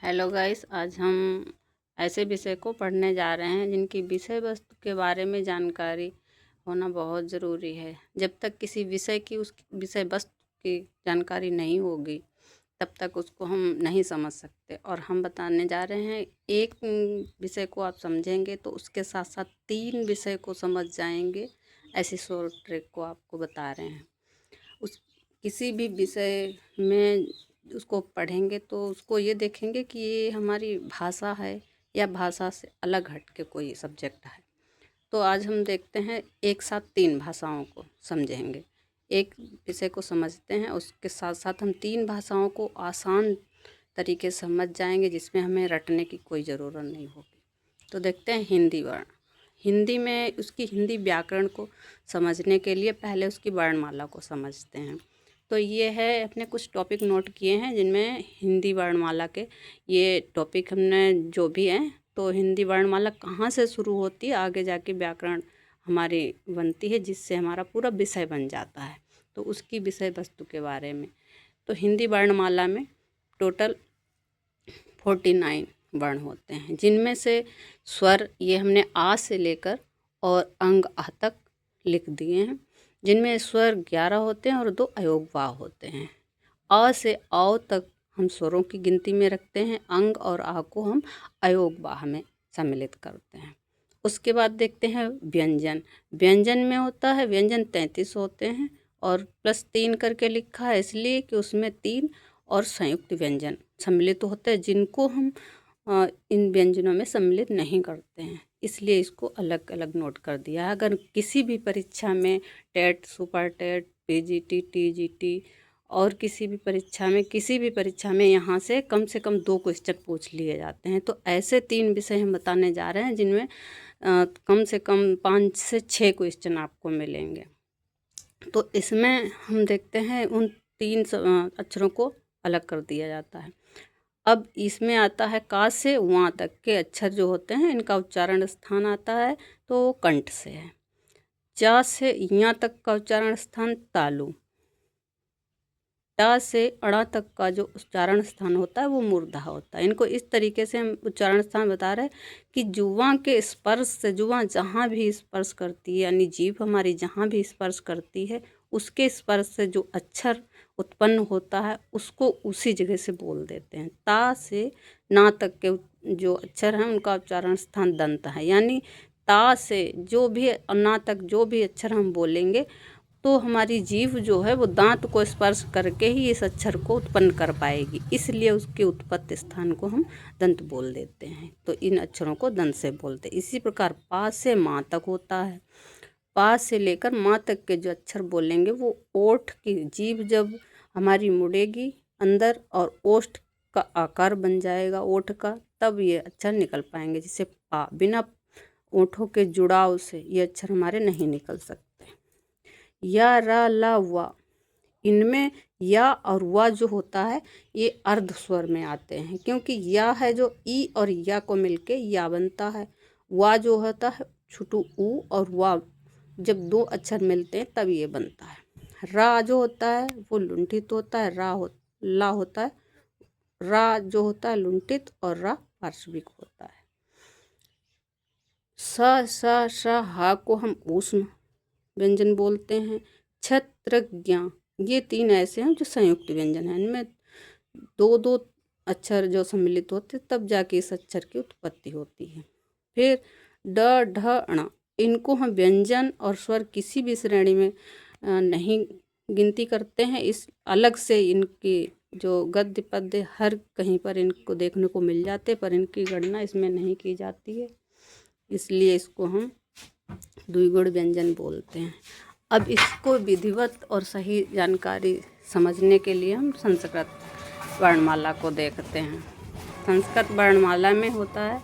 Hello guys, आज हम ऐसे विषय को पढ़ने जा रहे हैं जिनकी विषय वस्तु के बारे में जानकारी होना बहुत ज़रूरी है। जब तक किसी विषय की उस विषय वस्तु की जानकारी नहीं होगी तब तक उसको हम नहीं समझ सकते। और हम बताने जा रहे हैं, एक विषय को आप समझेंगे तो उसके साथ साथ 3 विषय को समझ जाएंगे। ऐसी शॉर्ट ट्रिक को आपको बता रहे हैं। उस किसी भी विषय में उसको पढ़ेंगे तो उसको ये देखेंगे कि ये हमारी भाषा है या भाषा से अलग हट के कोई सब्जेक्ट है। तो आज हम देखते हैं, एक साथ 3 भाषाओं को समझेंगे। एक विषय को समझते हैं, उसके साथ साथ हम 3 भाषाओं को आसान तरीके से समझ जाएंगे, जिसमें हमें रटने की कोई ज़रूरत नहीं होगी। तो देखते हैं हिंदी वर्ण। हिंदी में उसकी हिंदी व्याकरण को समझने के लिए पहले उसकी वर्णमाला को समझते हैं। तो ये है, अपने कुछ टॉपिक नोट किए हैं जिनमें हिंदी वर्णमाला के ये टॉपिक हमने जो भी हैं। तो हिंदी वर्णमाला कहाँ से शुरू होती है, आगे जाके व्याकरण हमारी बनती है, जिससे हमारा पूरा विषय बन जाता है। तो उसकी विषय वस्तु के बारे में, तो हिंदी वर्णमाला में टोटल 49 वर्ण होते हैं, जिनमें से स्वर ये हमने आ से लेकर और अंग आ तक लिख दिए हैं, जिनमें स्वर 11 होते हैं और 2 अयोगवाह होते हैं। अ से औ तक हम स्वरों की गिनती में रखते हैं, अंग और आ को हम अयोगवाह में सम्मिलित करते हैं। उसके बाद देखते हैं व्यंजन। व्यंजन में होता है, व्यंजन 33 होते हैं और +3 करके लिखा है इसलिए कि उसमें 3 और संयुक्त व्यंजन सम्मिलित होते हैं, जिनको हम इन व्यंजनों में सम्मिलित नहीं करते हैं, इसलिए इसको अलग अलग नोट कर दिया है। अगर किसी भी परीक्षा में TET, super TET, PGT, TGT और किसी भी परीक्षा में यहाँ से कम 2 क्वेश्चन पूछ लिए जाते हैं। तो ऐसे 3 विषय हम बताने जा रहे हैं जिनमें कम से कम 5 से 6 क्वेश्चन आपको मिलेंगे। तो इसमें हम देखते हैं, उन 3 अक्षरों को अलग कर दिया जाता है। अब इसमें आता है, का से वहाँ तक के अक्षर जो होते हैं, इनका उच्चारण स्थान आता है तो वो कंठ से है। चा से यहाँ तक का उच्चारण स्थान तालु। टा से अड़ा तक का जो उच्चारण स्थान होता है वो मूर्धा होता है। इनको इस तरीके से हम उच्चारण स्थान बता रहे हैं कि जुबां के स्पर्श से, जुबां जहाँ भी स्पर्श करती है, यानी जीभ हमारी जहाँ भी स्पर्श करती है, उसके स्पर्श से जो अक्षर उत्पन्न होता है उसको उसी जगह से बोल देते हैं। ता से ना तक के जो अक्षर हैं उनका उच्चारण स्थान दंत है, यानी ता से जो भी ना तक जो भी अक्षर हम बोलेंगे तो हमारी जीभ जो है वो दांत को स्पर्श करके ही इस अक्षर को उत्पन्न कर पाएगी, इसलिए उसके उत्पत्ति स्थान को हम दंत बोल देते हैं। तो इन अक्षरों को दंत से बोलते हैं। इसी प्रकार पा से माँ तक होता है। पा से लेकर माँ तक के जो अक्षर बोलेंगे वो ओठ की, जीभ जब हमारी मुड़ेगी अंदर और ओष्ठ का आकार बन जाएगा ओठ का, तब ये अक्षर निकल पाएंगे। जैसे पा, बिना ओठों के जुड़ाव से ये अक्षर हमारे नहीं निकल सकते। या, रा, ला, वा, इनमें या और वा जो होता है ये अर्ध स्वर में आते हैं, क्योंकि या है जो ई और या को मिलके या बनता है। वा जो होता है छोटू ऊ और वा, जब 2 अक्षर मिलते हैं तब ये बनता है। रा जो होता है वो लुंठित होता है, ला होता है, रा जो होता है लुंठित और रा पार्श्विक होता है। स, श, हा को हम ऊष्म व्यंजन बोलते हैं। छत्रज्ञ, ये 3 ऐसे हैं जो संयुक्त व्यंजन हैं। इनमें 2 अक्षर जो सम्मिलित होते तब जाके इस अक्षर की उत्पत्ति होती है। फिर ड, ढ, ण, इनको हम व्यंजन और स्वर किसी भी श्रेणी में नहीं गिनती करते हैं। इस अलग से इनकी जो गद्य पद्य हर कहीं पर इनको देखने को मिल जाते, पर इनकी गणना इसमें नहीं की जाती है, इसलिए इसको हम द्विगुण व्यंजन बोलते हैं। अब इसको विधिवत और सही जानकारी समझने के लिए हम संस्कृत वर्णमाला को देखते हैं। संस्कृत वर्णमाला में होता है,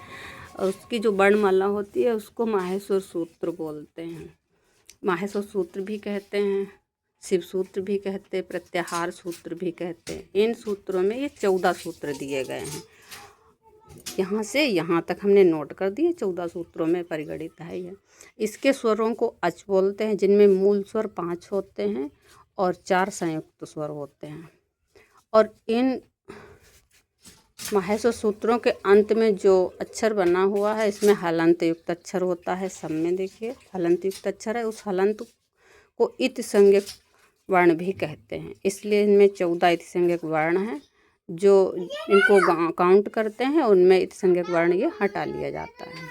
और उसकी जो वर्णमाला होती है उसको माहेश्वर सूत्र बोलते हैं। माहेश्वर सूत्र भी कहते हैं, शिव सूत्र भी कहते हैं, प्रत्याहार सूत्र भी कहते हैं। इन सूत्रों में ये 14 सूत्र दिए गए हैं। यहाँ से यहाँ तक हमने नोट कर दिए, 14 सूत्रों में परिगणित है यह। इसके स्वरों को अच बोलते हैं, जिनमें मूल स्वर 5 होते हैं और 4 संयुक्त स्वर होते हैं। और इन महासो सूत्रों के अंत में जो अक्षर बना हुआ है इसमें हलंत युक्त अक्षर होता है। सब में देखिए हलंत युक्त अक्षर है। उस हलंत को इति संज्ञक वर्ण भी कहते हैं। इसलिए इनमें 14 इति संज्ञक वर्ण हैं। जो इनको काउंट करते हैं उनमें इति संज्ञक वर्ण ये हटा लिया जाता है।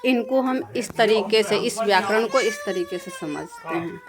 इनको हम इस तरीके से, इस व्याकरण को इस तरीके से समझते हैं।